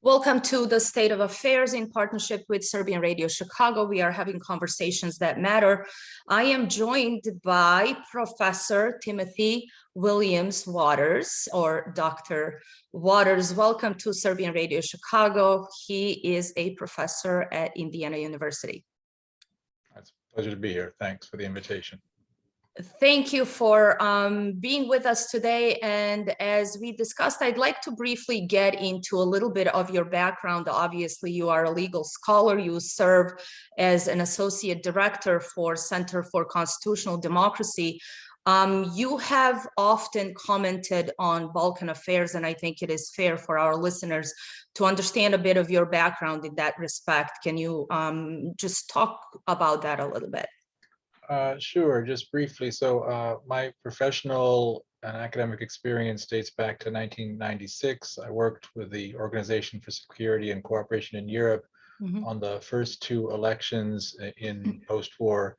Welcome to the State of Affairs in partnership with Serbian Radio Chicago. We are having conversations that matter. I am joined by Professor Timothy Williams Waters, or Dr. Waters. Welcome to Serbian Radio Chicago. He is a professor at Indiana University. It's a pleasure to be here. Thanks for the invitation. Thank you for being with us today. And as we discussed, I'd like to briefly get into a little bit of your background. Obviously, you are a legal scholar. You serve as an associate director for Center for Constitutional Democracy. You have often commented on Balkan affairs, and I think it is fair for our listeners to understand a bit of your background in that respect. Can you just talk about that a little bit? Sure, just briefly. So my professional and academic experience dates back to 1996. I worked with the Organization for Security and Cooperation in Europe on the first two elections in post-war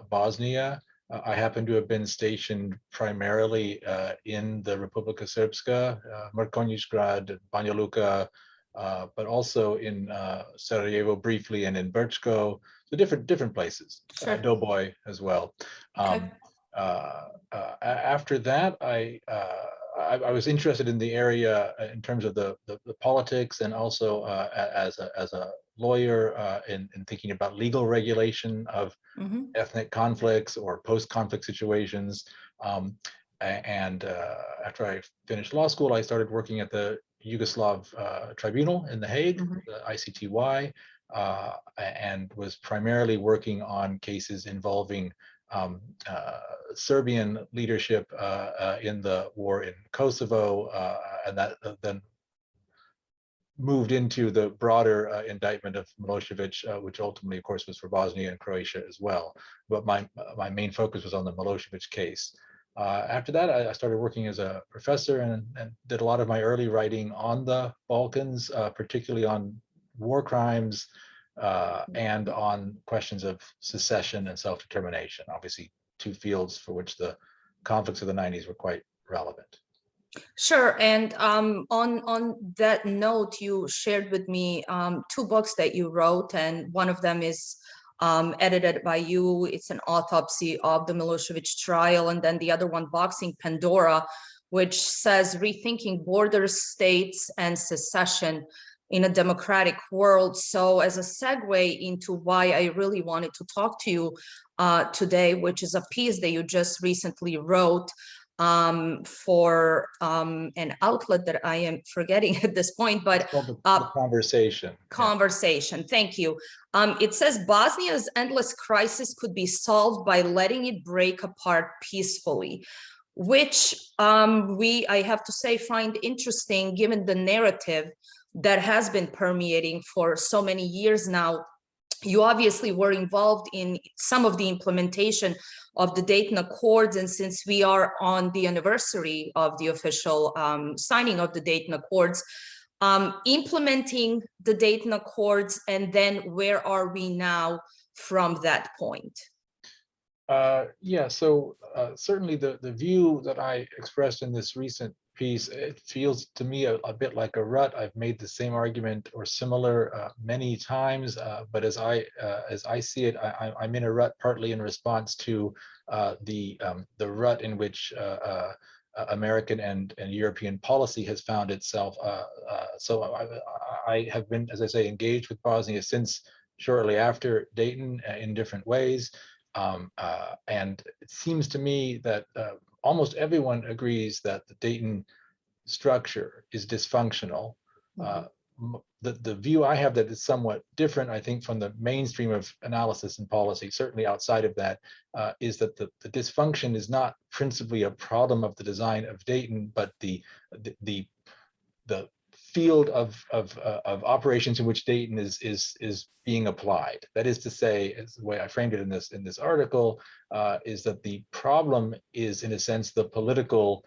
Bosnia. I happen to have been stationed primarily in the Republika Srpska, Mrkonjić, Banja Luka, but also in Sarajevo briefly and in Brčko. So different places, Sure. Doboj as well. Okay. After that, I was interested in the area in terms of the politics, and also as a lawyer in thinking about legal regulation of ethnic conflicts or post-conflict situations. And after I finished law school, I started working at the Yugoslav Tribunal in The Hague, the ICTY. And was primarily working on cases involving Serbian leadership in the war in Kosovo, and that then moved into the broader indictment of Milosevic, which ultimately, of course, was for Bosnia and Croatia as well. But my main focus was on the Milosevic case. After that, I started working as a professor and did a lot of my early writing on the Balkans, particularly on war crimes, and on questions of secession and self-determination, obviously two fields for which the conflicts of the 90s were quite relevant. Sure. And on that note, you shared with me two books that you wrote, and one of them is edited by you. It's an autopsy of the Milosevic trial, and then the other one, Boxing Pandora, which says rethinking borders, states, and secession in a democratic world. So as a segue into why I really wanted to talk to you today, which is a piece that you just recently wrote for an outlet that I am forgetting at this point, but it's called the Conversation. Conversation, thank you. It says Bosnia's endless crisis could be solved by letting it break apart peacefully, which I have to say, find interesting given the narrative that has been permeating for so many years now. You obviously were involved in some of the implementation of the Dayton Accords, and since we are on the anniversary of the official signing of the Dayton Accords, implementing the Dayton Accords, and then where are we now from that point? Yeah, so certainly the view that I expressed in this recent piece, it feels to me a bit like a rut. I've made the same argument or similar many times, but as I see it, I'm in a rut partly in response to the rut in which American and European policy has found itself. So I have been, as I say, engaged with Bosnia since shortly after Dayton in different ways. And it seems to me that almost everyone agrees that the Dayton structure is dysfunctional. The view I have that is somewhat different, I think, from the mainstream of analysis and policy, certainly outside of that, is that the dysfunction is not principally a problem of the design of Dayton, but the field of operations in which Dayton is being applied. That is to say, as the way I framed it in this article, is that the problem is, in a sense, the political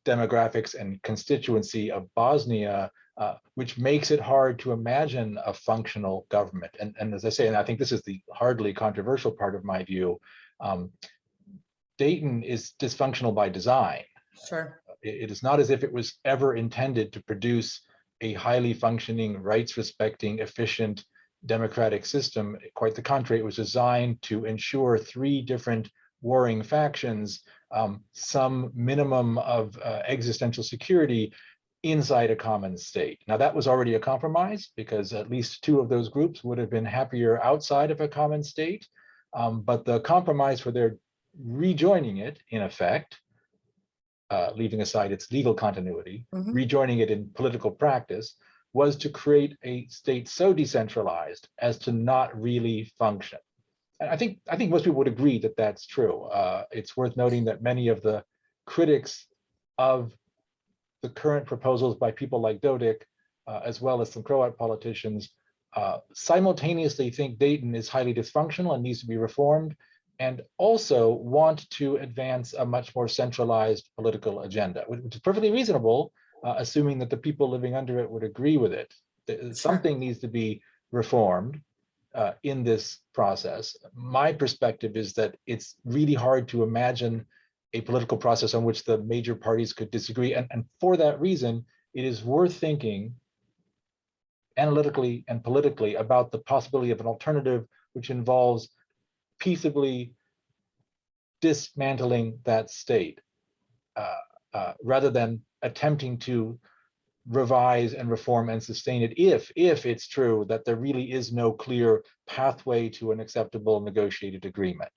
demographics and constituency of Bosnia, which makes it hard to imagine a functional government. And as I say, and I think this is the hardly controversial part of my view, Dayton is dysfunctional by design. Sure. It is not as if it was ever intended to produce a highly functioning, rights-respecting, efficient, democratic system. Quite the contrary, it was designed to ensure three different warring factions some minimum of existential security inside a common state. Now that was already a compromise because at least two of those groups would have been happier outside of a common state. But the compromise for their rejoining it, in effect, leaving aside its legal continuity, rejoining it in political practice, was to create a state so decentralized as to not really function. And I think most people would agree that that's true. It's worth noting that many of the critics of the current proposals by people like Dodik, as well as some Croat politicians, simultaneously think Dayton is highly dysfunctional and needs to be reformed, and also want to advance a much more centralized political agenda, which is perfectly reasonable, assuming that the people living under it would agree with it. Something needs to be reformed in this process. My perspective is that it's really hard to imagine a political process on which the major parties could disagree. And for that reason, it is worth thinking analytically and politically about the possibility of an alternative which involves peaceably dismantling that state rather than attempting to revise and reform and sustain it if it's true that there really is no clear pathway to an acceptable negotiated agreement.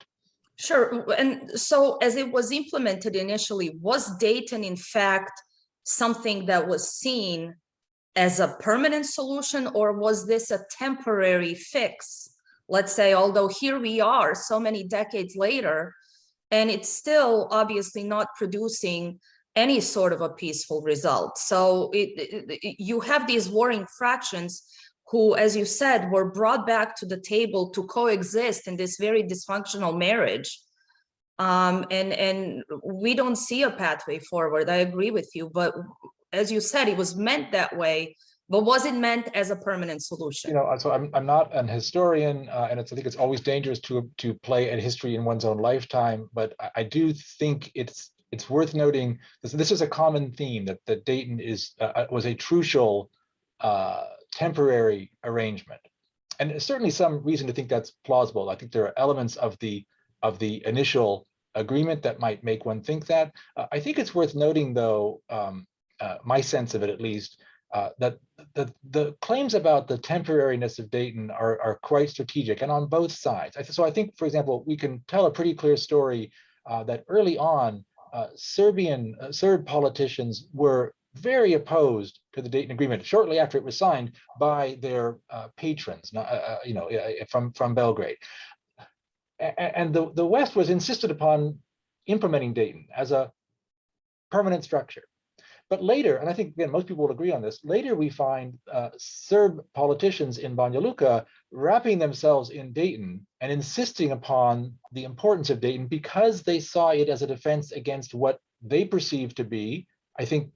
Sure. And so as it was implemented initially, was Dayton in fact something that was seen as a permanent solution, or was this a temporary fix? Let's say, although here we are so many decades later, and it's still obviously not producing any sort of a peaceful result. So you have these warring fractions who, as you said, were brought back to the table to coexist in this very dysfunctional marriage. And we don't see a pathway forward. I agree with you, but as you said, it was meant that way, but was it meant as a permanent solution? You know, so I'm not an historian, and I think it's always dangerous to play at history in one's own lifetime, but I do think it's worth noting this is a common theme that Dayton was a crucial temporary arrangement, and there's certainly some reason to think that's plausible. I think there are elements of the initial agreement that might make one think that. I think it's worth noting, though, my sense of it at least, that the claims about the temporariness of Dayton are quite strategic and on both sides. So I think, for example, we can tell a pretty clear story that early on, Serb politicians were very opposed to the Dayton Agreement shortly after it was signed by their patrons, from Belgrade. And the West was insisted upon implementing Dayton as a permanent structure. But later, and I think, again, most people will agree on this, later we find Serb politicians in Banja Luka wrapping themselves in Dayton and insisting upon the importance of Dayton because they saw it as a defense against what they perceived to be, I think,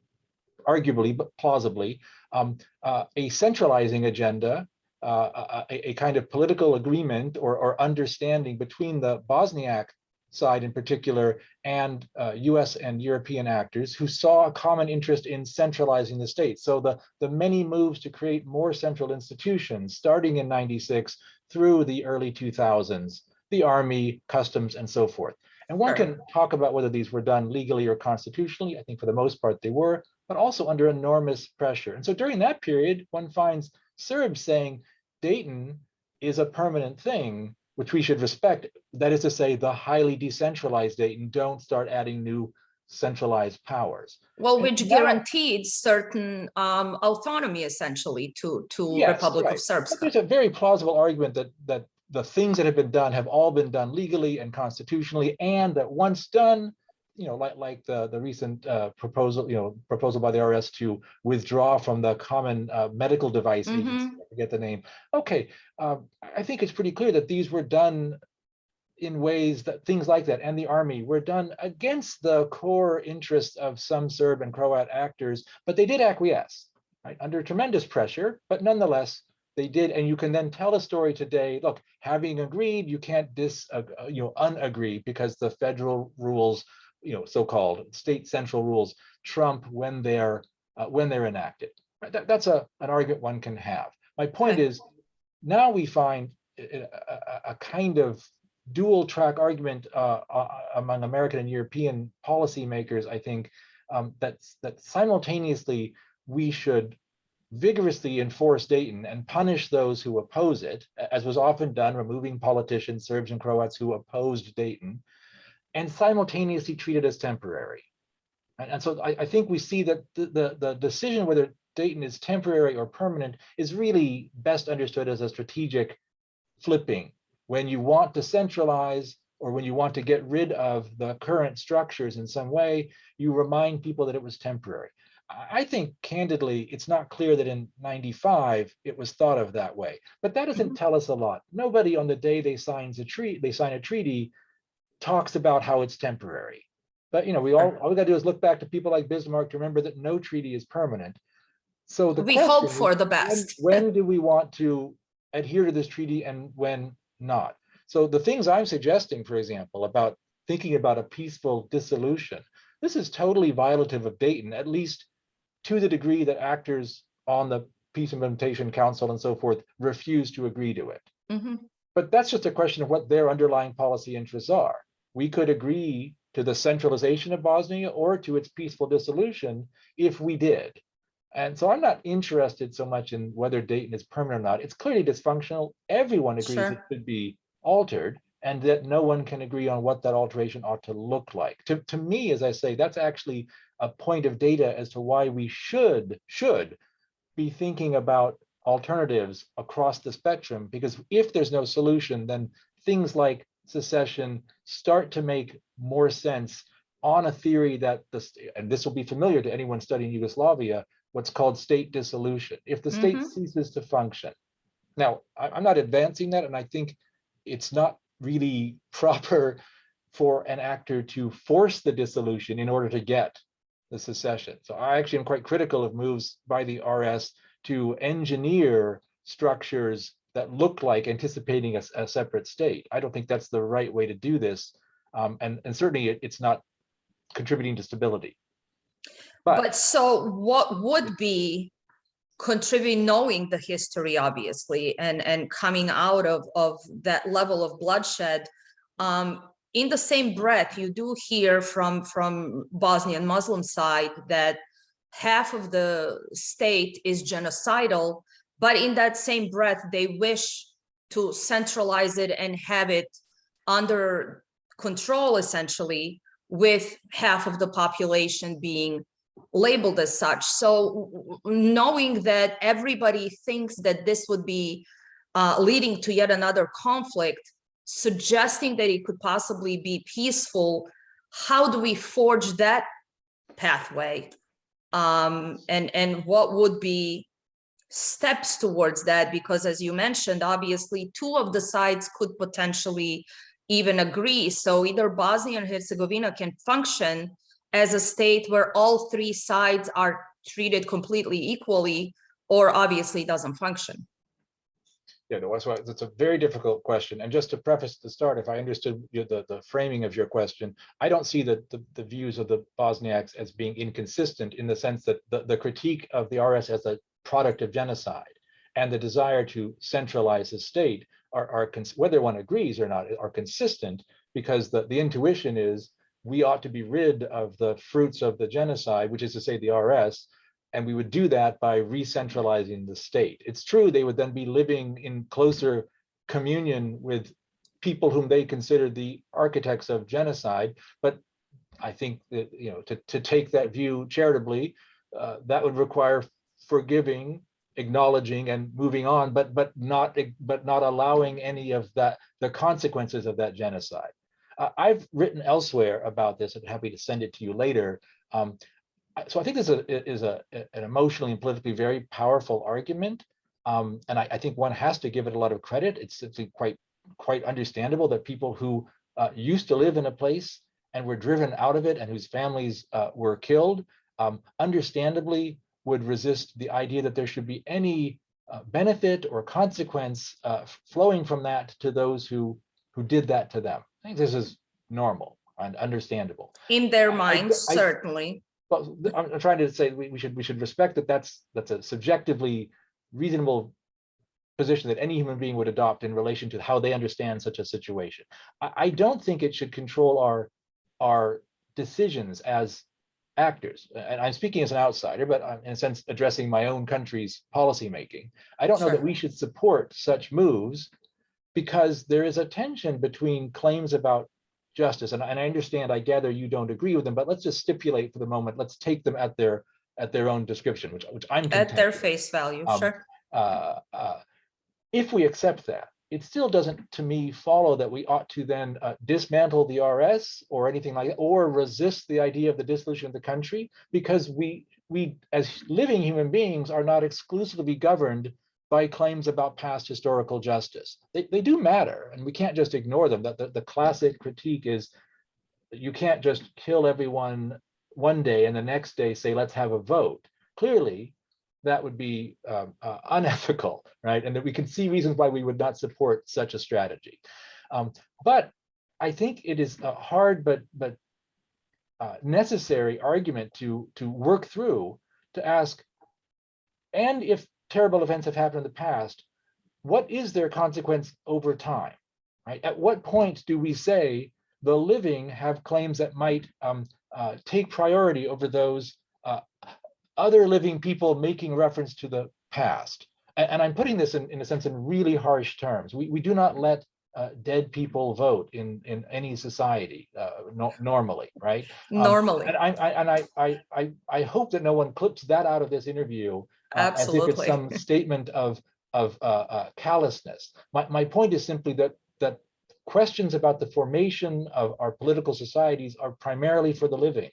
arguably, but plausibly, a centralizing agenda, a kind of political agreement or understanding between the Bosniak side in particular and US and European actors who saw a common interest in centralizing the state. So the many moves to create more central institutions starting in '96 through the early 2000s, the army, customs, and so forth. And one can talk about whether these were done legally or constitutionally. I think for the most part they were, but also under enormous pressure. And so during that period, one finds Serbs saying Dayton is a permanent thing, which we should respect. That is to say, the highly decentralized Dayton, don't start adding new centralized powers. Well, which guaranteed certain autonomy, essentially, to Republic of Srpska. There's a very plausible argument that the things that have been done have all been done legally and constitutionally, and that once done, like the recent proposal by the RS to withdraw from the common medical device agency, I forget the name. Okay, I think it's pretty clear that these were done in ways that things like that and the army were done against the core interests of some Serb and Croat actors, but they did acquiesce, right, under tremendous pressure, but nonetheless, they did. And you can then tell a story today, look, having agreed, you can't unagree because the federal rules, so-called state central rules trump when they're enacted. That's an argument one can have. My point Okay. is, now we find a kind of dual track argument among American and European policymakers, I think, that simultaneously we should vigorously enforce Dayton and punish those who oppose it, as was often done, removing politicians, Serbs and Croats who opposed Dayton, and simultaneously treat it as temporary. And so I think we see that the decision whether Dayton is temporary or permanent is really best understood as a strategic flipping. When you want to centralize or when you want to get rid of the current structures in some way, you remind people that it was temporary. I think candidly, it's not clear that in 95 it was thought of that way, but that doesn't tell us a lot. Nobody on the day they sign a treaty talks about how it's temporary. But all we got to do is look back to people like Bismarck to remember that no treaty is permanent. So the We question hope is, for the best. when do we want to adhere to this treaty and when not? So the things I'm suggesting, for example, about thinking about a peaceful dissolution, this is totally violative of Dayton, at least to the degree that actors on the Peace Implementation Council and so forth refuse to agree to it. Mhm. But that's just a question of what their underlying policy interests are. We could agree to the centralization of Bosnia or to its peaceful dissolution if we did. And so I'm not interested so much in whether Dayton is permanent or not. It's clearly dysfunctional. Everyone agrees it Sure. should be altered, and that no one can agree on what that alteration ought to look like. To me, as I say, that's actually a point of data as to why we should be thinking about alternatives across the spectrum, because if there's no solution, then things like secession start to make more sense on a theory that and this will be familiar to anyone studying Yugoslavia, what's called state dissolution. If the state ceases to function. Now, I'm not advancing that, and I think it's not really proper for an actor to force the dissolution in order to get the secession. So I actually am quite critical of moves by the RS to engineer structures that look like anticipating a separate state. I don't think that's the right way to do this. And certainly it's not contributing to stability. But so what would be contributing, knowing the history, obviously, and coming out of that level of bloodshed? In the same breath, you do hear from Bosnian Muslim side that half of the state is genocidal, but in that same breath, they wish to centralize it and have it under control, essentially, with half of the population being labeled as such. So knowing that everybody thinks that this would be leading to yet another conflict, suggesting that it could possibly be peaceful, how do we forge that pathway? And what would be steps towards that? Because as you mentioned, obviously two of the sides could potentially even agree. So either Bosnia and Herzegovina can function as a state where all three sides are treated completely equally, or obviously doesn't function. Yeah, no, that's a very difficult question. And just to preface the start, if I understood the framing of your question, I don't see the views of the Bosniaks as being inconsistent, in the sense that the critique of the RS as a product of genocide and the desire to centralize the state are whether one agrees or not, are consistent, because the intuition is we ought to be rid of the fruits of the genocide, which is to say the RS, and we would do that by re-centralizing the state. It's true they would then be living in closer communion with people whom they considered the architects of genocide, but I think that to take that view charitably, that would require forgiving, acknowledging, and moving on, but not allowing any of that, the consequences of that genocide. I've written elsewhere about this. I'm happy to send it to you later. So I think this is an emotionally and politically very powerful argument, and I think one has to give it a lot of credit. It's quite understandable that people who used to live in a place and were driven out of it and whose families were killed, understandably would resist the idea that there should be any benefit or consequence flowing from that to those who did that to them. I think this is normal and understandable. In their minds, certainly. Well, I'm trying to say we should respect that that's a subjectively reasonable position that any human being would adopt in relation to how they understand such a situation. I don't think it should control our decisions as actors. And I'm speaking as an outsider, but I'm in a sense addressing my own country's policymaking. I don't know that we should support such moves because there is a tension between claims about justice, and I understand, I gather you don't agree with them, but let's just stipulate for the moment, let's take them at their own description, which I'm content At their with. face value, sure. If we accept that, it still doesn't, to me, follow that we ought to then dismantle the RS or anything like that, or resist the idea of the dissolution of the country, because we as living human beings are not exclusively governed by claims about past historical justice. They do matter, and we can't just ignore them. That the classic critique is you can't just kill everyone one day and the next day say, let's have a vote. Clearly, that would be unethical, right? And that we can see reasons why we would not support such a strategy. But I think it is a hard but necessary argument to work through, to ask, and if terrible events have happened in the past, what is their consequence over time, right? At what point do we say the living have claims that might take priority over those other living people making reference to the past? And I'm putting this in a sense in really harsh terms. We do not let dead people vote in any society normally, right? Normally. And I hope that no one clips that out of this interview as if it's some statement of callousness. My point is simply that questions about the formation of our political societies are primarily for the living,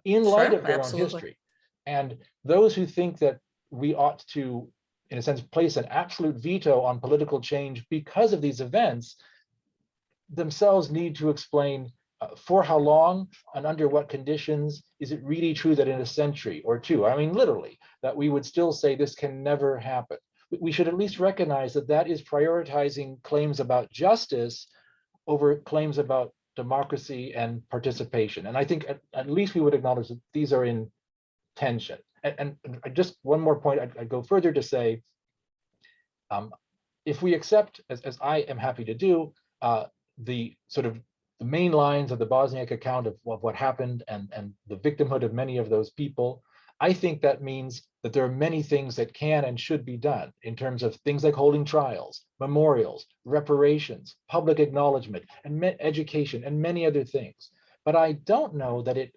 in light of their own history. And those who think that we ought to, in a sense, place an absolute veto on political change because of these events, themselves need to explain for how long and under what conditions is it really true that in a century or two, I mean, literally, that we would still say this can never happen. We should at least recognize that that is prioritizing claims about justice over claims about democracy and participation. And I think at least we would acknowledge that these are in tension. And just one more point, I'd go further to say, if we accept, as I am happy to do, the sort of the main lines of the Bosniak account of what happened and the victimhood of many of those people, I think that means that there are many things that can and should be done in terms of things like holding trials, memorials, reparations, public acknowledgement, and education, and many other things. But I don't know that it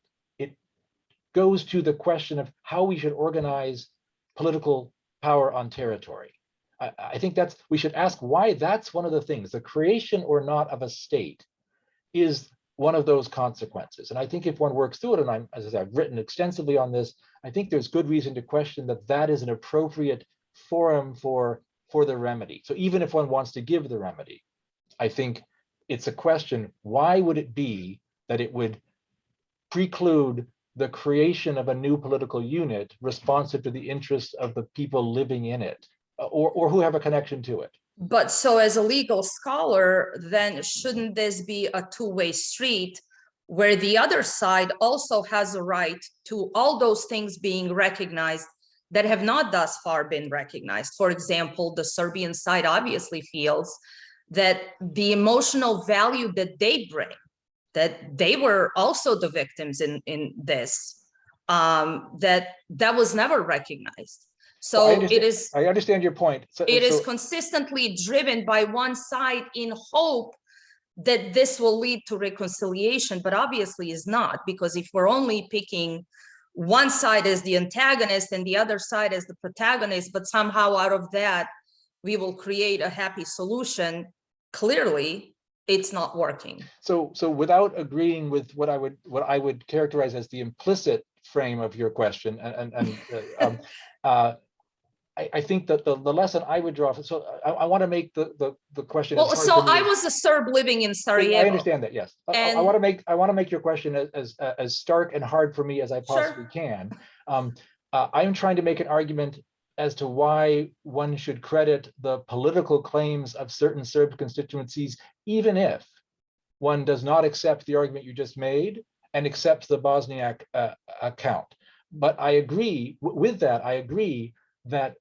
goes to the question of how we should organize political power on territory. I think we should ask why that's one of the things, the creation or not of a state is one of those consequences. And I think if one works through it, and as I said, I've written extensively on this, I think there's good reason to question that that is an appropriate forum for the remedy. So even if one wants to give the remedy, I think it's a question, why would it be that it would preclude the creation of a new political unit responsive to the interests of the people living in it, or who have a connection to it? But so as a legal scholar, then shouldn't this be a two-way street where the other side also has a right to all those things being recognized that have not thus far been recognized? For example, the Serbian side obviously feels that the emotional value that they bring, that they were also the victims in this, that was never recognized. So well, I understand your point. It is consistently driven by one side in hope that this will lead to reconciliation, but obviously is not, because if we're only picking one side as the antagonist and the other side as the protagonist, but somehow out of that we will create a happy solution, clearly it's not working. So without agreeing with what I would characterize as the implicit frame of your question, I think that the lesson I would draw, so I want to make the question. Well, so I was a Serb living in Sarajevo. I understand that, yes. I want to make your question as stark and hard for me as I possibly can. I'm trying to make an argument as to why one should credit the political claims of certain Serb constituencies, even if one does not accept the argument you just made and accepts the Bosniak account. but I agree with that. I agree that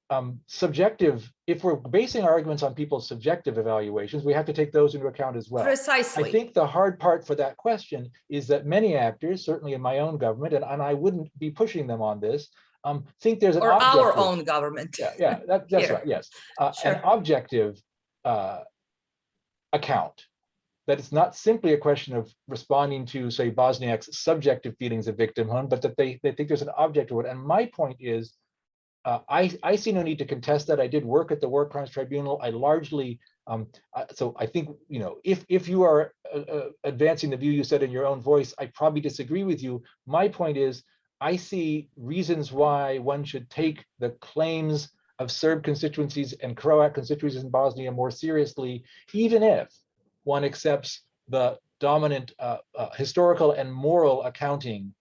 subjective, if we're basing our arguments on people's subjective evaluations, we have to take those into account as well. Precisely. I think the hard part for that question is that many actors, certainly in my own government, and I wouldn't be pushing them on this, think there's an objective. Or our own government. Yeah, that's right, yes. Sure. An objective account. That it's not simply a question of responding to, say, Bosniaks' subjective feelings of victimhood, but that they think there's an objective one. And my point is, I see no need to contest that. I did work at the War Crimes Tribunal. I largely, so I think, if you are advancing the view you said in your own voice, I probably disagree with you. My point is, I see reasons why one should take the claims of Serb constituencies and Croat constituencies in Bosnia more seriously, even if one accepts the dominant historical and moral accounting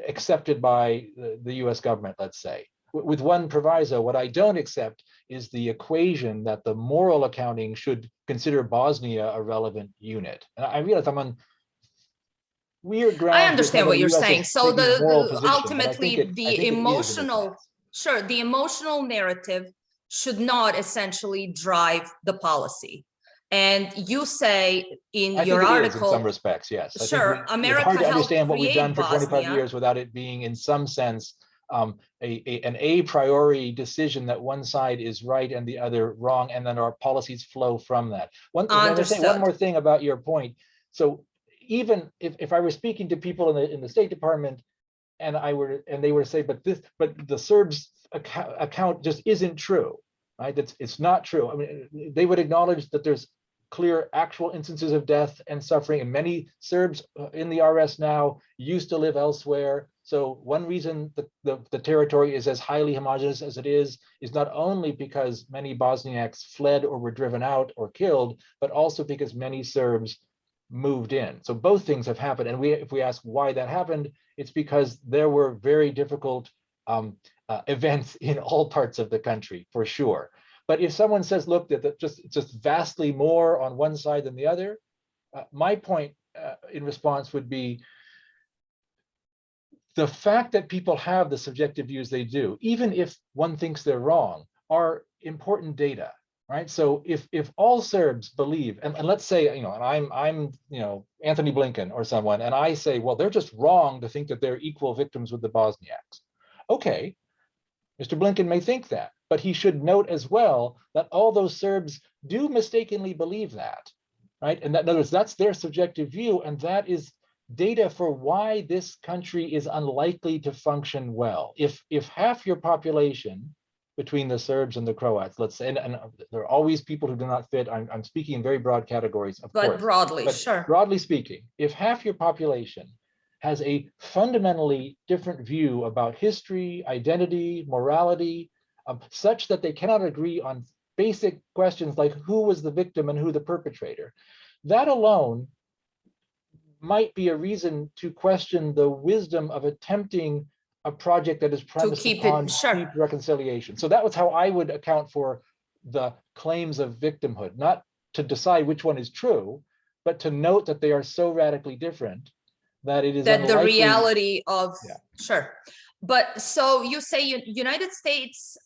accepted by the US government, let's say. With one proviso, what I don't accept is the equation that the moral accounting should consider Bosnia a relevant unit. And I realize I'm on weird ground. I understand what you're saying. So ultimately the emotional, sure, the emotional narrative should not essentially drive the policy. And you say in your article, in some respects, yes. Sure, America hard to helped understand what we've done for 25 Bosnia. years without it being, in some sense, an a priori decision that one side is right and the other wrong, and then our policies flow from that. One more thing about your point. So even if I were speaking to people in the State Department, and they were to say, but the Serbs account just isn't true, right? It's not true. I mean, they would acknowledge that there's clear actual instances of death and suffering, and many Serbs in the RS now used to live elsewhere. So one reason the territory is as highly homogeneous as it is not only because many Bosniaks fled or were driven out or killed, but also because many Serbs moved in. So both things have happened. And if we ask why that happened, it's because there were very difficult events in all parts of the country, for sure. But if someone says, look, that just vastly more on one side than the other, my point in response would be the fact that people have the subjective views they do, even if one thinks they're wrong, are important data, right? So if all Serbs believe, and let's say, and I'm Anthony Blinken or someone, and I say, well, they're just wrong to think that they're equal victims with the Bosniaks. Okay, Mr. Blinken may think that, but he should note as well that all those Serbs do mistakenly believe that, right? And that, in other words, that's their subjective view, and that is data for why this country is unlikely to function well. If half your population, between the Serbs and the Croats, let's say, and there are always people who do not fit. I'm speaking in very broad categories, of course. But sure. Broadly speaking, if half your population has a fundamentally different view about history, identity, morality, such that they cannot agree on basic questions like who was the victim and who the perpetrator, that alone might be a reason to question the wisdom of attempting a project that is premised upon deep reconciliation. So that was how I would account for the claims of victimhood, not to decide which one is true, but to note that they are so radically different that it is that unlikely, the reality of, sure. But so you say United States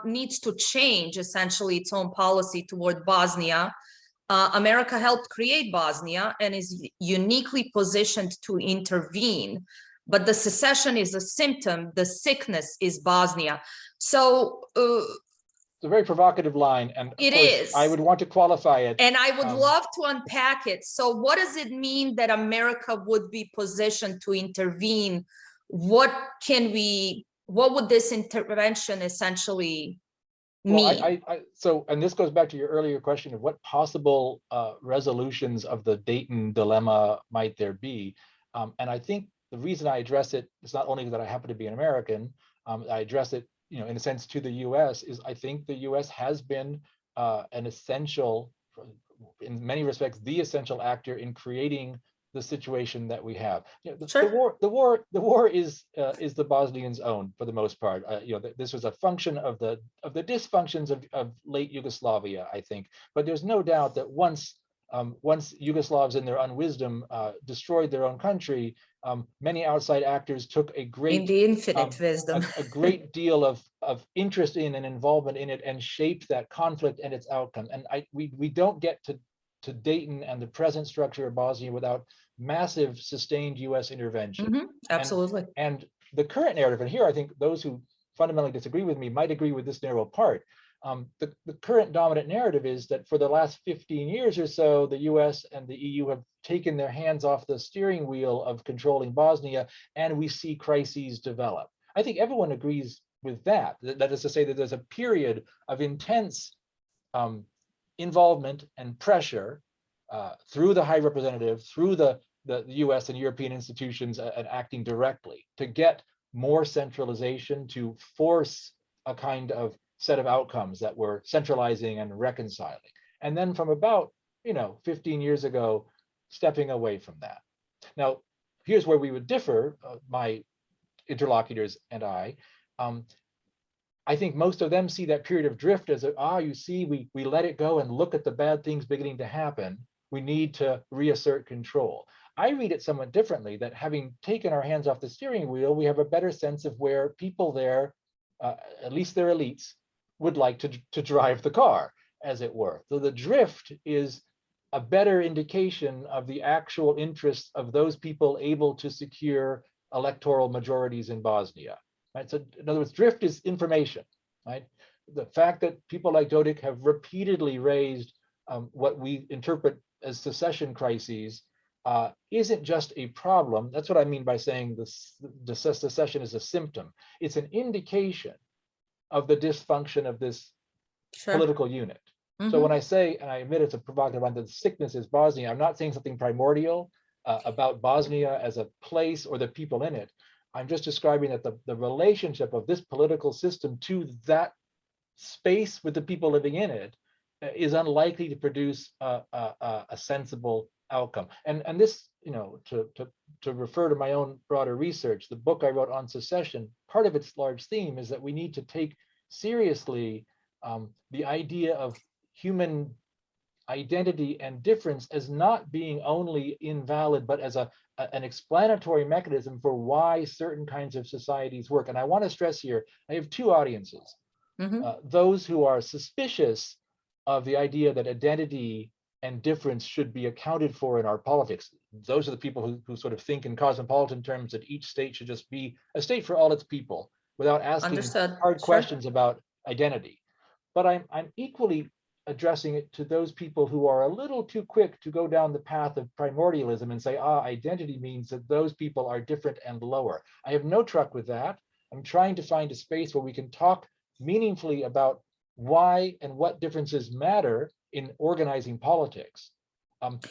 needs to change essentially its own policy toward Bosnia. America helped create Bosnia and is uniquely positioned to intervene. But the secession is a symptom, the sickness is Bosnia. So it's a very provocative line, and it is. I would want to qualify it. And I would love to unpack it. So what does it mean that America would be positioned to intervene? What would this intervention essentially mean? So, and this goes back to your earlier question of what possible resolutions of the Dayton dilemma might there be. And I think the reason I address it is not only that I happen to be an American, I address it, in a sense, to the U.S. is I think the U.S. has been an essential, in many respects, the essential actor in creating the situation that we have. The war is the Bosnians' own for the most part. This was a function of the dysfunctions of late Yugoslavia, I think. But there's no doubt that once Once Yugoslavs in their unwisdom destroyed their own country, many outside actors took a In great the infinite wisdom. a great deal of interest in and involvement in it, and shaped that conflict and its outcome. And we don't get to Dayton and the present structure of Bosnia without massive sustained US intervention. Absolutely. And the current narrative, and here I think those who fundamentally disagree with me might agree with this narrow part. The current dominant narrative is that for the last 15 years or so, the US and the EU have taken their hands off the steering wheel of controlling Bosnia, and we see crises develop. I think everyone agrees with that. That is to say that there's a period of intense involvement and pressure through the High Representative, through the US and European institutions and acting directly to get more centralization, to force a kind of set of outcomes that were centralizing and reconciling. And then from about 15 years ago, stepping away from that. Now, here's where we would differ, my interlocutors and I. I think most of them see that period of drift as, you see, we let it go and look at the bad things beginning to happen. We need to reassert control. I read it somewhat differently, that having taken our hands off the steering wheel, we have a better sense of where people there, at least their elites, would like to drive the car, as it were. So the drift is a better indication of the actual interests of those people able to secure electoral majorities in Bosnia. Right? So in other words, drift is information. Right? The fact that people like Dodik have repeatedly raised what we interpret as secession crises isn't just a problem. That's what I mean by saying the secession is a symptom. It's an indication of the dysfunction of this political unit. So when I say, and I admit it's a provocative one, that the sickness is Bosnia, I'm not saying something primordial about Bosnia as a place or the people in it. I'm just describing that the relationship of this political system to that space with the people living in it is unlikely to produce a sensible outcome. And this, to refer to my own broader research, the book I wrote on secession, part of its large theme is that we need to take seriously the idea of human identity and difference as not being only invalid, but as an explanatory mechanism for why certain kinds of societies work. And I want to stress here, I have two audiences. Those who are suspicious of the idea that identity and difference should be accounted for in our politics. Those are the people who sort of think in cosmopolitan terms that each state should just be a state for all its people without asking hard questions about identity. But I'm equally addressing it to those people who are a little too quick to go down the path of primordialism and say, identity means that those people are different and lower. I have no truck with that. I'm trying to find a space where we can talk meaningfully about why and what differences matter in organizing politics.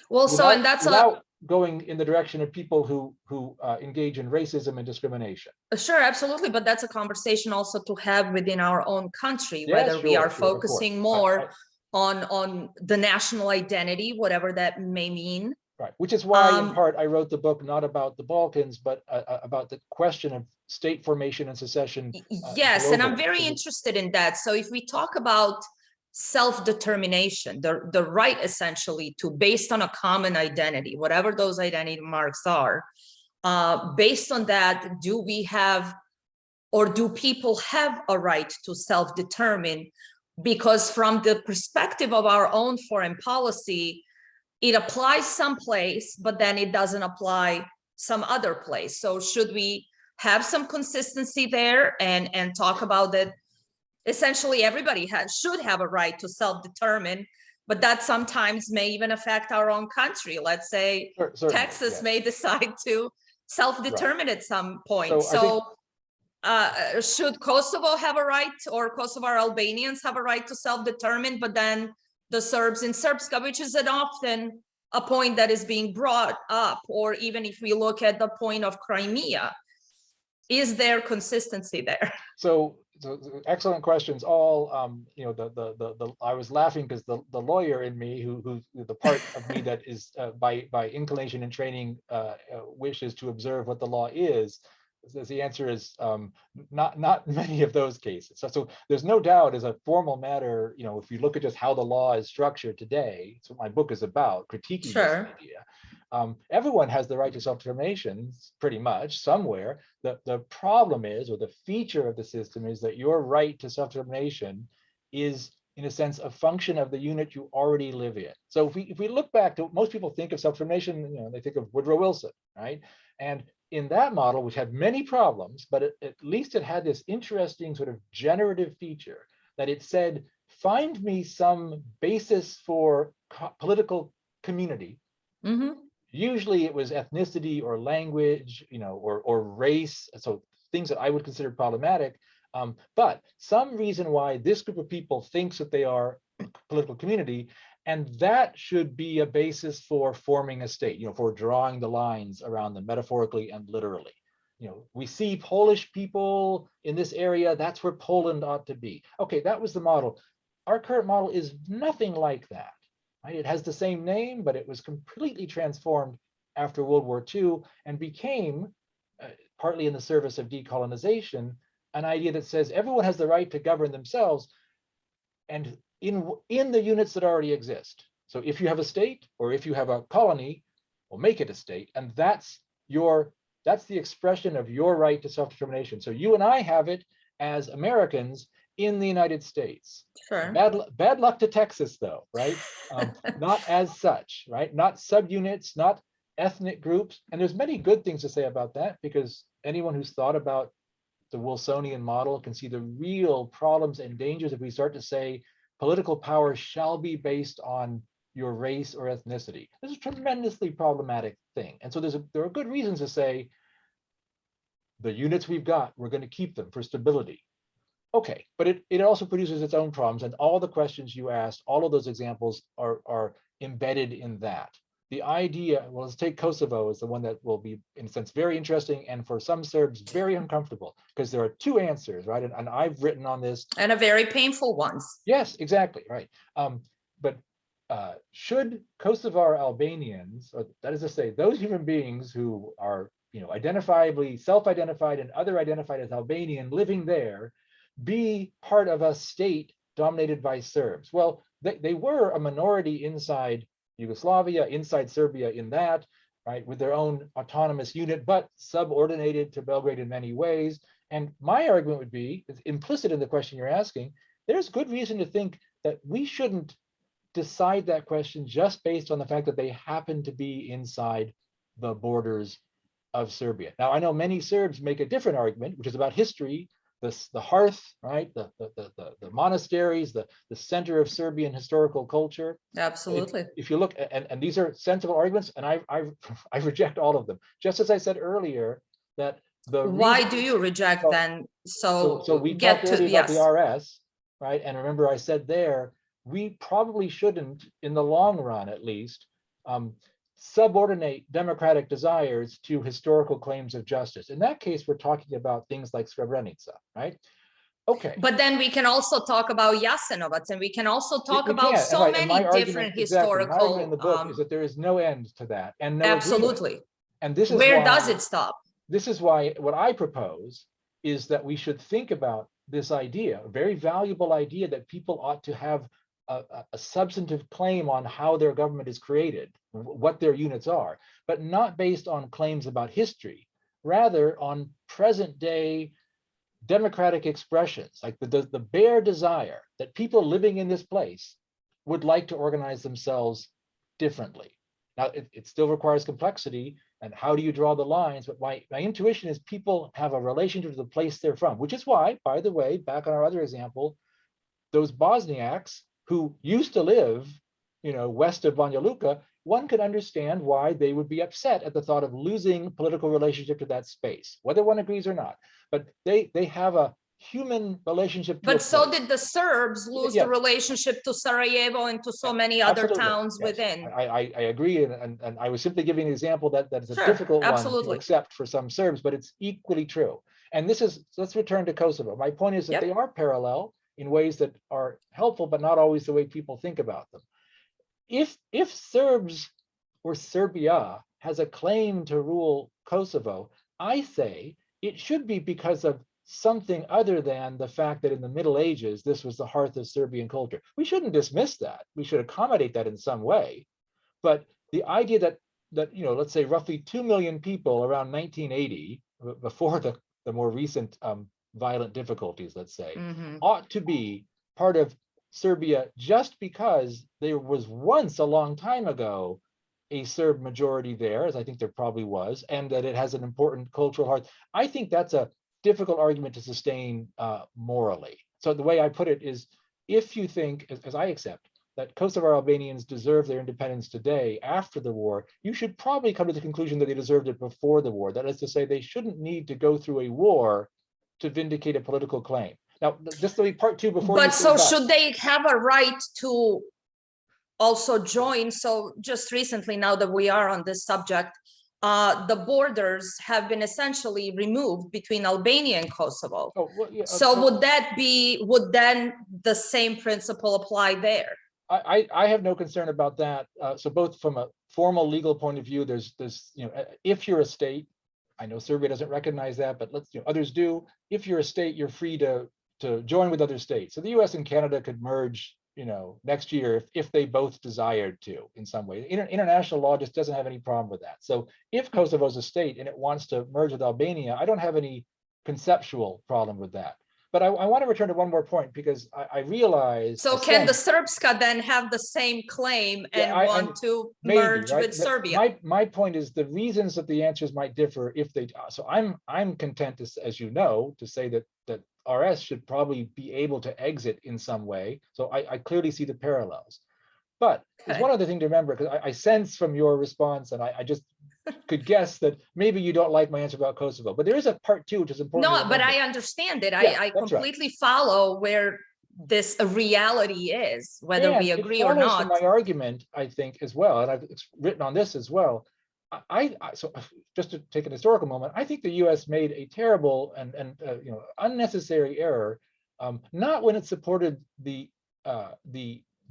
Without going in the direction of people who engage in racism and discrimination. Sure, absolutely, but that's a conversation also to have within our own country, whether we are focusing more on the national identity, whatever that may mean. Right, which is why in part I wrote the book not about the Balkans, but about the question of state formation and secession. Yes, and I'm very interested in that. So if we talk about self-determination, the right essentially to, based on a common identity, whatever those identity marks are, based on that, do we have, or do people have a right to self-determine? Because from the perspective of our own foreign policy, it applies someplace, but then it doesn't apply some other place. So should we have some consistency there and talk about that? Essentially, everybody should have a right to self-determine, but that sometimes may even affect our own country. Let's say Texas may decide to self-determine at some point. So should Kosovo have a right, or Kosovar Albanians have a right to self-determine, but then the Serbs in SRPSKA, which is often a point that is being brought up, or even if we look at the point of Crimea, is there consistency there? So excellent questions. All I was laughing because the lawyer in me, who the part of me that is by inclination and training wishes to observe what the law is, the answer is not many of those cases. So there's no doubt, as a formal matter, if you look at just how the law is structured today, it's what my book is about, critiquing this idea. Everyone has the right to self-determination, pretty much, somewhere. The problem is, or the feature of the system is, that your right to self-determination is, in a sense, a function of the unit you already live in. So if we look back to, most people think of self-determination, they think of Woodrow Wilson, right? And in that model, which had many problems, but at least it had this interesting sort of generative feature that it said, find me some basis for political community. Mm-hmm. Usually it was ethnicity or language, or race. So things that I would consider problematic. But some reason why this group of people thinks that they are a political community, and that should be a basis for forming a state, for drawing the lines around them metaphorically and literally. We see Polish people in this area, that's where Poland ought to be. Okay, that was the model. Our current model is nothing like that. Right? It has the same name, but it was completely transformed after World War II and became, partly in the service of decolonization, an idea that says everyone has the right to govern themselves, and in the units that already exist. So if you have a state, or if you have a colony, we'll make it a state, and that's the expression of your right to self-determination. So you and I have it as Americans in the United States. Sure. Bad luck to Texas, though, right? Not as such, right? Not subunits, not ethnic groups. And there's many good things to say about that, because anyone who's thought about the Wilsonian model can see the real problems and dangers if we start to say political power shall be based on your race or ethnicity. This is a tremendously problematic thing. And so there are good reasons to say the units we've got, we're going to keep them for stability. Okay, but it also produces its own problems, and all the questions you asked, all of those examples are embedded in that. The idea, well, let's take Kosovo as the one that will be, in a sense, very interesting, and for some Serbs, very uncomfortable, because there are two answers, right? And I've written on this. And a very painful ones. Yes, exactly, right. But should Kosovar Albanians, or that is to say, those human beings who are, identifiably self-identified and other identified as Albanian living there, be part of a state dominated by Serbs? Well, they were a minority inside Yugoslavia, inside Serbia in that, right, with their own autonomous unit, but subordinated to Belgrade in many ways. And my argument would be, it's implicit in the question you're asking, there's good reason to think that we shouldn't decide that question just based on the fact that they happen to be inside the borders of Serbia. Now, I know many Serbs make a different argument, which is about history, the hearth, right, the monasteries, the center of Serbian historical culture. Absolutely. If you look, and these are sensible arguments, and I reject all of them. Just as I said earlier, that why do you reject them? So we get talked to earlier about the RS, right? And remember, I said there, we probably shouldn't, in the long run at least, subordinate democratic desires to historical claims of justice. In that case, we're talking about things like Srebrenica, right? Okay. But then we can also talk about Jasenovac, and we can also talk about so right. many different historical. My argument in the book is that there is no end to that, and no absolutely. agreement. And this is where does it stop? This is why what I propose is that we should think about this idea, a very valuable idea, that people ought to have a substantive claim on how their government is created, what their units are, but not based on claims about history, rather on present day democratic expressions, like the bare desire that people living in this place would like to organize themselves differently. Now, it still requires complexity, and how do you draw the lines? But my intuition is people have a relationship to the place they're from, which is why, by the way, back on our other example, those Bosniaks who used to live, west of Banja Luka, one could understand why they would be upset at the thought of losing political relationship to that space, whether one agrees or not. But they have a human relationship to but so place. did the Serbs lose the relationship to Sarajevo and to so many other towns within. I agree, and I was simply giving an example that is a difficult one to accept for some Serbs, but it's equally true. And let's return to Kosovo. My point is that they are parallel in ways that are helpful, but not always the way people think about them. If Serbs or Serbia has a claim to rule Kosovo, I say it should be because of something other than the fact that in the Middle Ages, this was the hearth of Serbian culture. We shouldn't dismiss that. We should accommodate that in some way. But the idea that let's say roughly 2 million people around 1980, before the more recent violent difficulties, let's say, ought to be part of Serbia just because there was once a long time ago a Serb majority there, as I think there probably was, and that it has an important cultural heart. I think that's a difficult argument to sustain morally. So the way I put it is, if you think, as I accept, that Kosovar Albanians deserve their independence today after the war, you should probably come to the conclusion that they deserved it before the war. That is to say, they shouldn't need to go through a war to vindicate a political claim. Now, just to be part two before. But so should they have a right to also join? So just recently, now that we are on this subject, the borders have been essentially removed between Albania and Kosovo. Oh, well, yeah, so would then the same principle apply there? I have no concern about that. So both from a formal legal point of view, there's if you're a state, I know Serbia doesn't recognize that, but others do. If you're a state, you're free to join with other states. So the US and Canada could merge, next year if they both desired to in some way. International law just doesn't have any problem with that. So if Kosovo is a state and it wants to merge with Albania, I don't have any conceptual problem with that. But I want to return to one more point, because I realize. So can the SRPSKA then have the same claim and want to merge with Serbia? My point is the reasons that the answers might differ if they. So I'm content to, as you know, to say that RS should probably be able to exit in some way. So I clearly see the parallels. But there's one other thing to remember, because I sense from your response, and I just could guess that maybe you don't like my answer about Kosovo, but there is a part two which is important. No, but I understand it. Yeah, I completely follow where this reality is, whether we agree or not. From my argument, I think, as well, and I've written on this as well. So just to take an historical moment, I think the U.S. made a terrible and unnecessary error, not when it supported the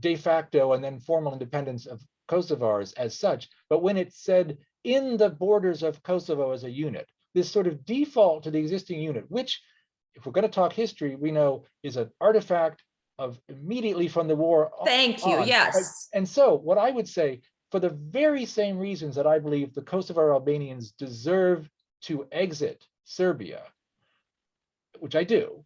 de facto and then formal independence of Kosovars as such, but when it said in the borders of Kosovo as a unit, this sort of default to the existing unit, which, if we're going to talk history, we know is an artifact of immediately from the war. Thank you. Yes. And so what I would say, for the very same reasons that I believe the Kosovar Albanians deserve to exit Serbia, which I do,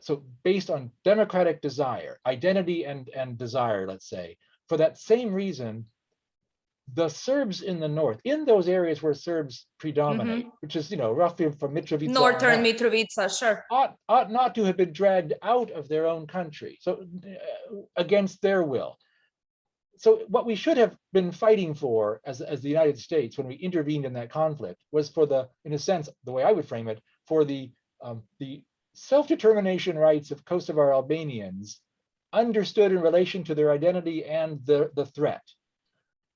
so based on democratic desire, identity and desire, let's say, for that same reason, the Serbs in the north, in those areas where Serbs predominate, which is, roughly from Mitrovica, northern Mitrovica, sure, ought not to have been dragged out of their own country, so against their will. So what we should have been fighting for as the United States when we intervened in that conflict was for in a sense, the way I would frame it, for the self-determination rights of Kosovar Albanians understood in relation to their identity and the threat.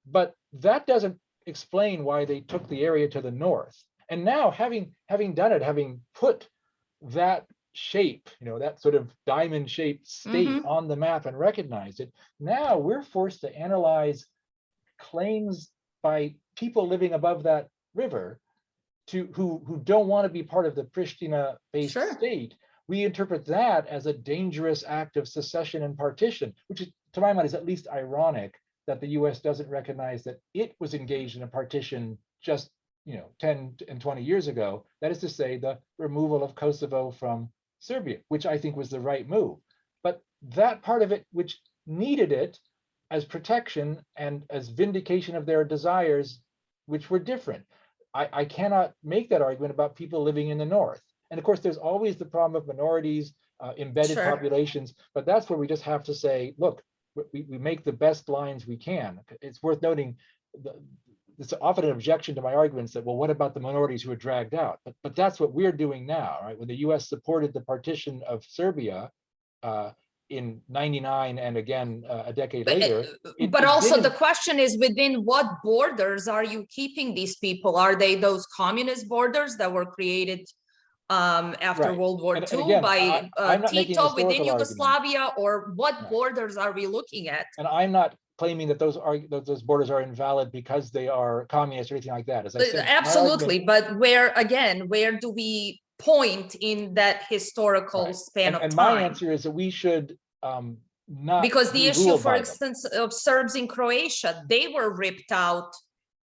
But that doesn't explain why they took the area to the north. And now, having done it, having put that shape, that sort of diamond-shaped state on the map and recognized it, now we're forced to analyze claims by people living above that river who don't want to be part of the Pristina-based state. We interpret that as a dangerous act of secession and partition, which is, to my mind, is at least ironic that the US doesn't recognize that it was engaged in a partition just 10 and 20 years ago. That is to say, the removal of Kosovo from Serbia, which I think was the right move. But that part of it, which needed it as protection and as vindication of their desires, which were different. I cannot make that argument about people living in the north. And of course, there's always the problem of minorities, embedded populations, but that's where we just have to say, look, we make the best lines we can. It's worth noting, it's often an objection to my arguments that, well, what about the minorities who are dragged out? But that's what we're doing now, right? When the US supported the partition of Serbia in '99 and again a decade later. But also the question is, within what borders are you keeping these people? Are they those communist borders that were created after World War II by Tito within Yugoslavia, or what borders are we looking at? And I'm not claiming that those borders are invalid because they are communist or anything like that. As I said, absolutely, but where do we point in that historical Right. span of And time. my answer is that we should not Because the be issue, ruled for by them. instance, of Serbs in Croatia, they were ripped out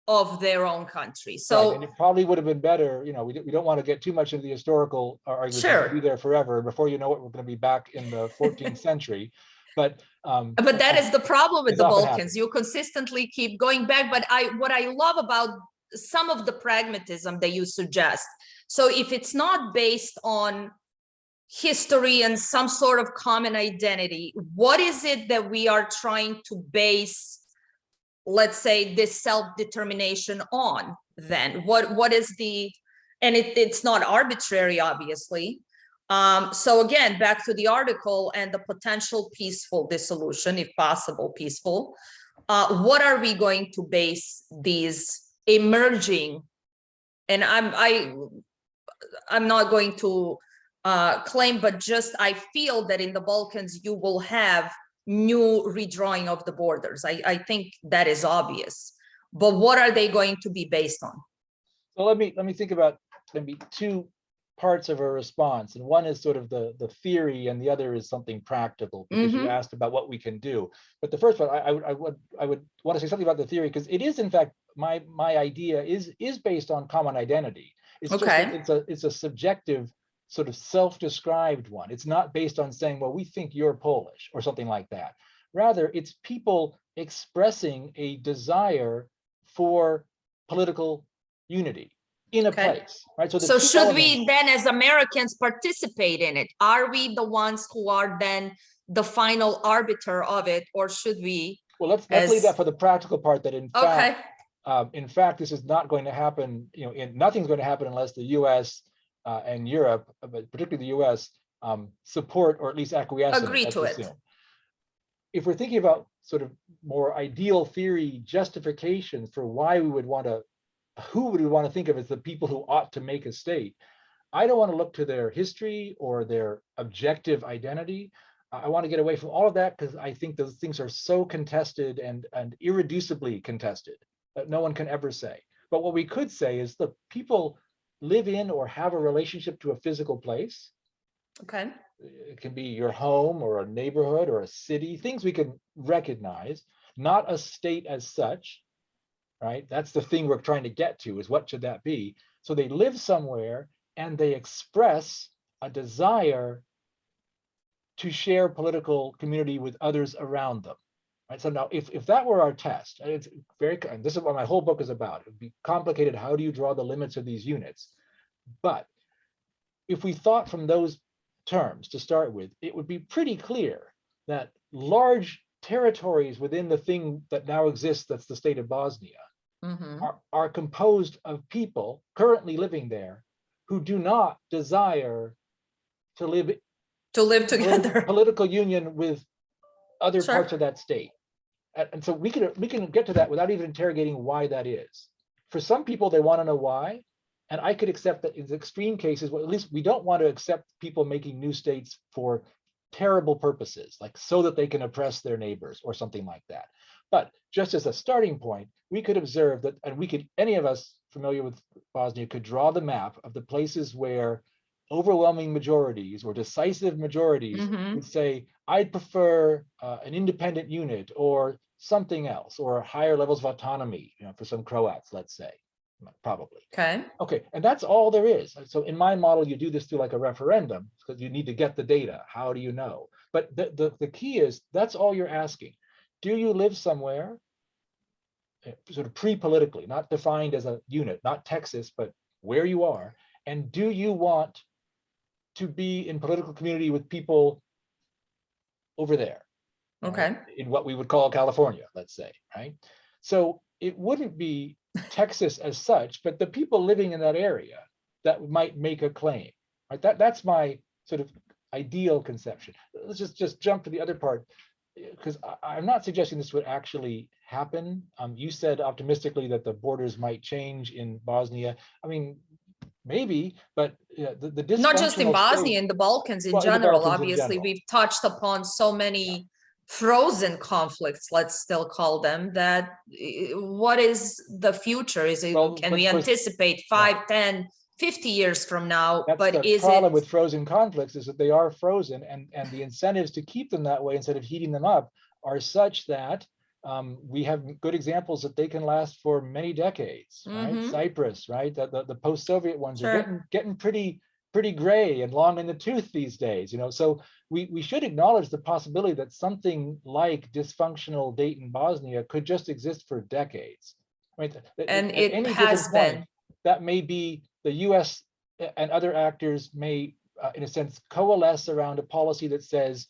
of their own country. Right, So and it probably would have been better, you know, we don't want to get too much into the historical arguments. We'll be sure, there forever. And before you know it, we're going to be back in the 14th century. But that is the problem with it's the often Balkans. happens. You consistently keep going back. But what I love about some of the pragmatism that you suggest. So if it's not based on history and some sort of common identity, what is it that we are trying to base, let's say, this self-determination on then? What is the, and it's not arbitrary, obviously. So again, back to the article and the potential peaceful dissolution, if possible, peaceful. What are we going to base these emerging? And I'm not going to claim, but just I feel that in the Balkans you will have new redrawing of the borders. I think that is obvious. But what are they going to be based on? So let me think about maybe two parts of a response, and one is sort of the theory, and the other is something practical, because you asked about what we can do. But the first one, I would want to say something about the theory, because it is in fact my idea is based on common identity. It's Okay. just it's a subjective sort of self-described one. It's not based on saying, well, we think you're Polish or something like that. Rather, it's people expressing a desire for political unity in a place, right? So should we then, as Americans, participate in it? Are we the ones who are then the final arbiter of it, or should we? Well, let's leave that for the practical part. That in fact, this is not going to happen. You know, nothing's going to happen unless the U.S. And Europe, but particularly the U.S., support or at least acquiesce. Agree to it. If we're thinking about sort of more ideal theory justifications for why we would want to, who would we want to think of as the people who ought to make a state, I don't want to look to their history or their objective identity. I want to get away from all of that, because I think those things are so contested and irreducibly contested that no one can ever say. But what we could say is, the people live in or have a relationship to a physical place. Okay. It can be your home or a neighborhood or a city, things we can recognize, not a state as such, right? That's the thing we're trying to get to, is what should that be? So they live somewhere and they express a desire to share political community with others around them. Right? So now, if that were our test, and it's very, and this is what my whole book is about. It'd be complicated. How do you draw the limits of these units? But if we thought from those terms to start with, it would be pretty clear that large territories within the thing that now exists, that's the state of Bosnia, are composed of people currently living there who do not desire to live together, political union with other parts of that state. And so we can get to that without even interrogating why that is. For some people, they want to know why, and I could accept that in extreme cases. Well, at least we don't want to accept people making new states for terrible purposes, like so that they can oppress their neighbors or something like that. But just as a starting point, we could observe that, and we could, any of us familiar with Bosnia could draw the map of the places where overwhelming majorities or decisive majorities would say, I'd prefer an independent unit or something else, or higher levels of autonomy, you know, for some Croats, let's say, probably. Okay, and that's all there is. So in my model, you do this through like a referendum, because you need to get the data. How do you know? But the key is, that's all you're asking. Do you live somewhere, sort of pre-politically, not defined as a unit, not Texas, but where you are, and do you want to be in political community with people over there? In what we would call California, let's say, right? So it wouldn't be Texas as such, but the people living in that area that might make a claim, right? That's my sort of ideal conception. Let's just jump to the other part, because I'm not suggesting this would actually happen. You said optimistically that the borders might change in Bosnia. I mean, maybe, but the not just in Bosnia, in the Balkans in general. Obviously, we've touched upon so many frozen conflicts, let's still call them, that what is the future? Is it, can we anticipate 5, 10, 50 years from now, That's but the is problem it? with frozen conflicts, is that they are frozen, and the incentives to keep them that way instead of heating them up are such that we have good examples that they can last for many decades, right? Mhm. Cyprus, right? The post-Soviet ones are Sure. getting pretty gray and long in the tooth these days, you know. So we should acknowledge the possibility that something like dysfunctional Dayton Bosnia could just exist for decades, right? And At it any given has point, been. that may be the US and other actors may, in a sense, coalesce around a policy that says,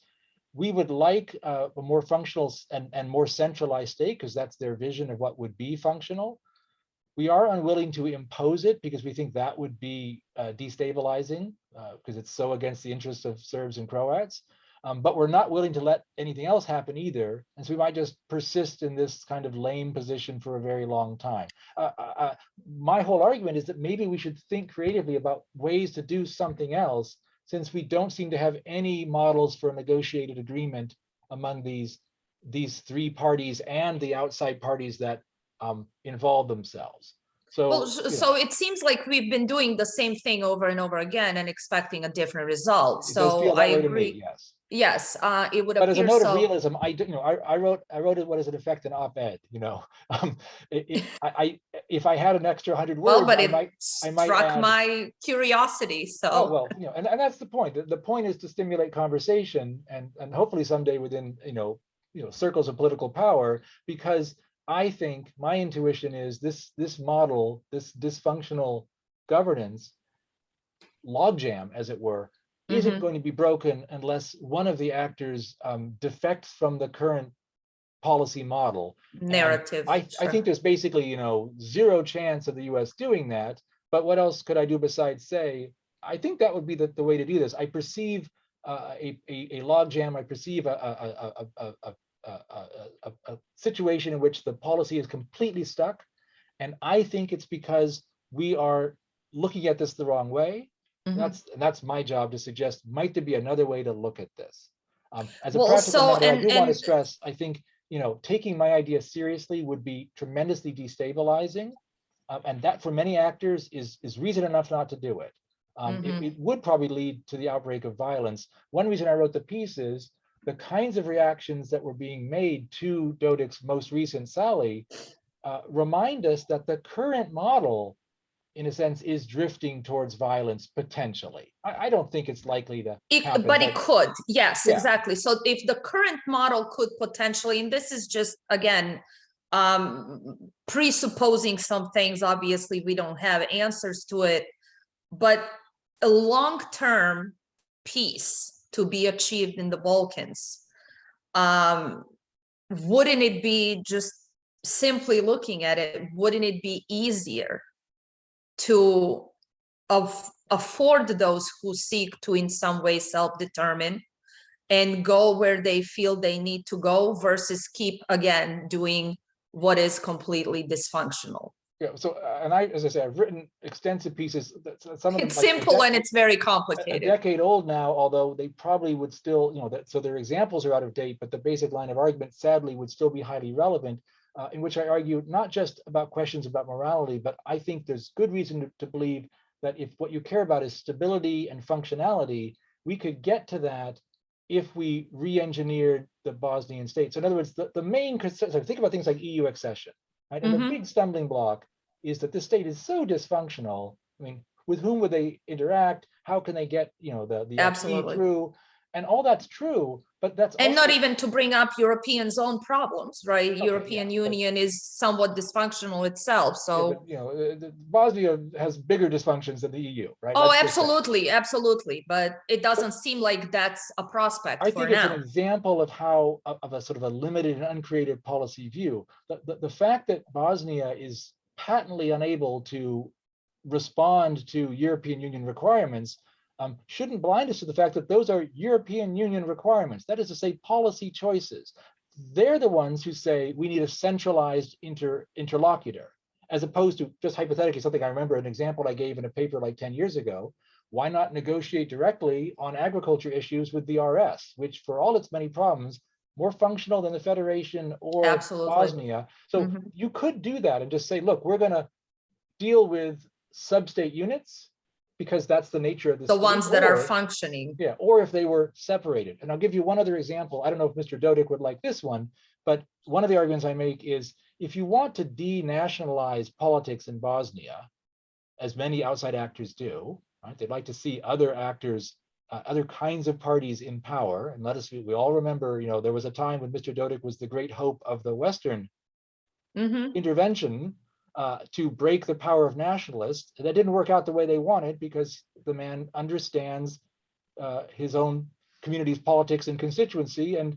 we would like a more functional and more centralized state, because that's their vision of what would be functional. We are unwilling to impose it because we think that would be destabilizing, because it's so against the interests of Serbs and Croats. But we're not willing to let anything else happen either. And so we might just persist in this kind of lame position for a very long time. My whole argument is that maybe we should think creatively about ways to do something else, since we don't seem to have any models for a negotiated agreement among these three parties and the outside parties that involve themselves. Well, So, so it seems like we've been doing the same thing over and over again and expecting a different result. it does So feel I that way to me, agree. yes. Yes, it would But as a appear note of so. realism, I wrote it, what is in effect an op-ed, you know. If I had an extra 100 Well, words, but it I might struck add, my curiosity. oh, So, well, you know, and that's the point. The point is to stimulate conversation, and hopefully someday within, circles of political power, because I think my intuition is this model, this dysfunctional governance logjam, as it were, isn't mhm, going to be broken unless one of the actors defects from the current policy model. And narrative. I Sure. think there's basically, zero chance of the US doing that. But what else could I do besides say, I think that would be the way to do this. I perceive a logjam. I perceive a situation in which the policy is completely stuck. And I think it's because we are looking at this the wrong way. Mhm. That's my job to suggest, might there be another way to look at this? As a Well, practical so matter, I do want to stress, I think, taking my idea seriously would be tremendously destabilizing. And that for many actors is reason enough not to do it. mhm. It would probably lead to the outbreak of violence. One reason I wrote the piece is the kinds of reactions that were being made to Dodik's most recent sally remind us that the current model, in a sense, is drifting towards violence potentially. I don't think it's likely to happen, But it but could. Yes, yeah, exactly. So if the current model could potentially, and this is just, again, presupposing some things, obviously we don't have answers to it, but a long-term peace to be achieved in the Balkans, wouldn't it be, just simply looking at it, wouldn't it be easier to afford those who seek to in some way self-determine and go where they feel they need to go, versus keep, again, doing what is completely dysfunctional? yeah. So, and as I say, I've written extensive pieces. Some of them It's like simple and it's very a complicated. decade old now, although they probably would still, so their examples are out of date, but the basic line of argument, sadly, would still be highly relevant, in which I argue not just about questions about morality, but I think there's good reason to believe that if what you care about is stability and functionality, we could get to that if we re-engineered the Bosnian state. So in other words, the main concern, so think about things like EU accession, right? And the big stumbling block is that this state is so dysfunctional. I mean, with whom would they interact? How can they get, the acquis Absolutely. through? And all that's true, but that's And also, not even to bring up Europeans' own problems, right? okay, yeah, European Union is somewhat dysfunctional itself. yeah, but So, Bosnia has bigger dysfunctions than the EU, right? oh, Let's just say. absolutely, absolutely. But it But doesn't seem like that's a prospect I for think it's an now. example of how, of a sort of a limited and uncreative policy view. The fact that Bosnia is patently unable to respond to European Union requirements shouldn't blind us to the fact that those are European Union requirements. That is to say, policy choices. They're the ones who say we need a centralized interlocutor, as opposed to just hypothetically something I remember an example I gave in a paper like 10 years ago. Why not negotiate directly on agriculture issues with the RS, which for all its many problems, more functional than the Federation or Absolutely. Bosnia. So you could do that and just say, look, we're going to deal with sub-state units, because that's the nature of the The state, ones that are or- functioning. Yeah, or if they were separated. And I'll give you one other example. I don't know if Mr. Dodik would like this one, but one of the arguments I make is if you want to denationalize politics in Bosnia, as many outside actors do, right? They'd like to see other actors, other kinds of parties in power. And we all remember, there was a time when Mr. Dodik was the great hope of the Western intervention to break the power of nationalists. That didn't work out the way they wanted because the man understands his own community's politics and constituency and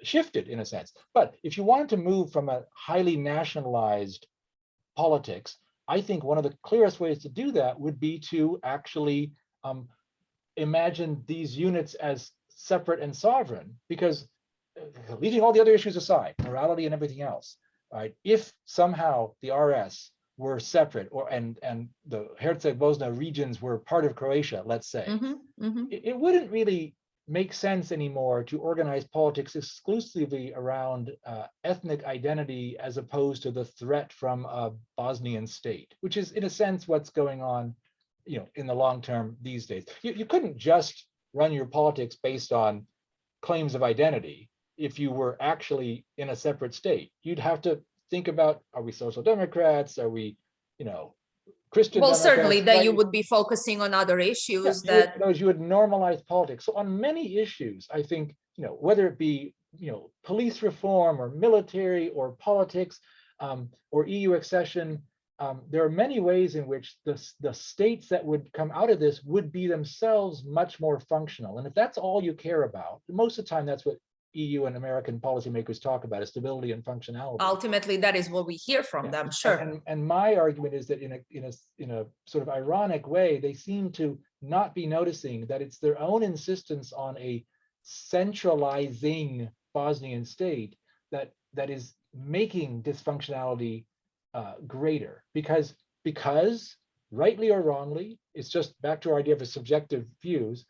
shifted in a sense. But if you wanted to move from a highly nationalized politics, I think one of the clearest ways to do that would be to actually imagine these units as separate and sovereign, because leaving all the other issues aside, morality and everything else, right? If somehow the RS were separate, and the Herzegovina regions were part of Croatia, let's say, it wouldn't really make sense anymore to organize politics exclusively around ethnic identity as opposed to the threat from a Bosnian state, which is in a sense what's going on, in the long term these days. You couldn't just run your politics based on claims of identity if you were actually in a separate state. You'd have to think about, are we social democrats? Are we, Christian Well, Democrats, certainly that right? you would be focusing on other issues You would normalize politics. So on many issues, I think, whether it be, police reform or military or politics or EU accession, there are many ways in which the states that would come out of this would be themselves much more functional. And if that's all you care about, most of the time, that's what EU and American policymakers talk about, is stability and functionality. ultimately that is what we hear from them. Sure. And my argument is that in a sort of ironic way, they seem to not be noticing that it's their own insistence on a centralizing Bosnian state that is making dysfunctionality greater, because rightly or wrongly, it's just back to our idea of subjective views.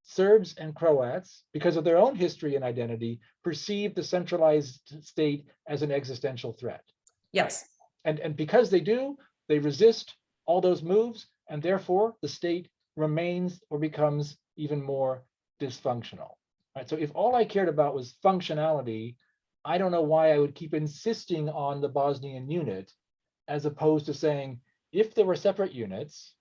Serbs and Croats, because of their own history and identity, perceive the centralized state as an existential threat. Yes. And because they do, they resist all those moves, and therefore the state remains or becomes even more dysfunctional. Right? So if all I cared about was functionality, I don't know why I would keep insisting on the Bosnian unit, as opposed to saying, if there were separate units,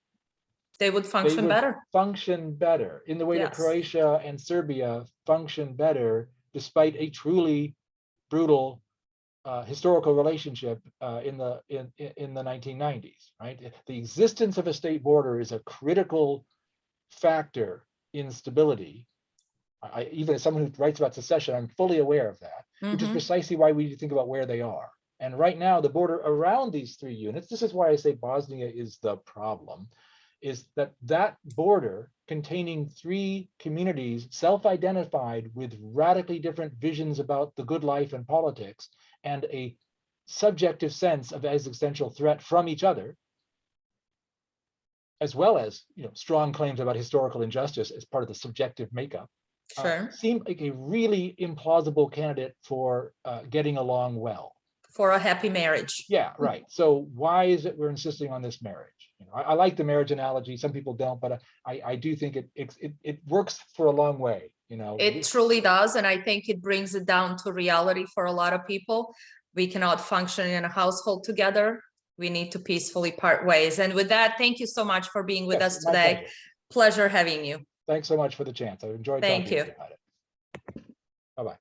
they would function better. Function better in the way that Croatia and Serbia function better, despite a truly brutal historical relationship in the 1990s. Right, the existence of a state border is a critical factor in stability. Even as someone who writes about secession, I'm fully aware of that, which is precisely why we need to think about where they are. And right now, the border around these three units, this is why I say Bosnia is the problem, is that border containing three communities self-identified with radically different visions about the good life and politics, and a subjective sense of existential threat from each other, as well as strong claims about historical injustice as part of the subjective makeup, seem like a really implausible candidate for getting along well. For a happy marriage. Yeah, right. So why is it we're insisting on this marriage? I like the marriage analogy. Some people don't, but I do think it works for a long way. It truly does, and I think it brings it down to reality for a lot of people. We cannot function in a household together. We need to peacefully part ways. And with that, thank you so much for being with us today. Pleasure having you. Thanks so much for the chance. I enjoyed talking to you about it. Bye-bye.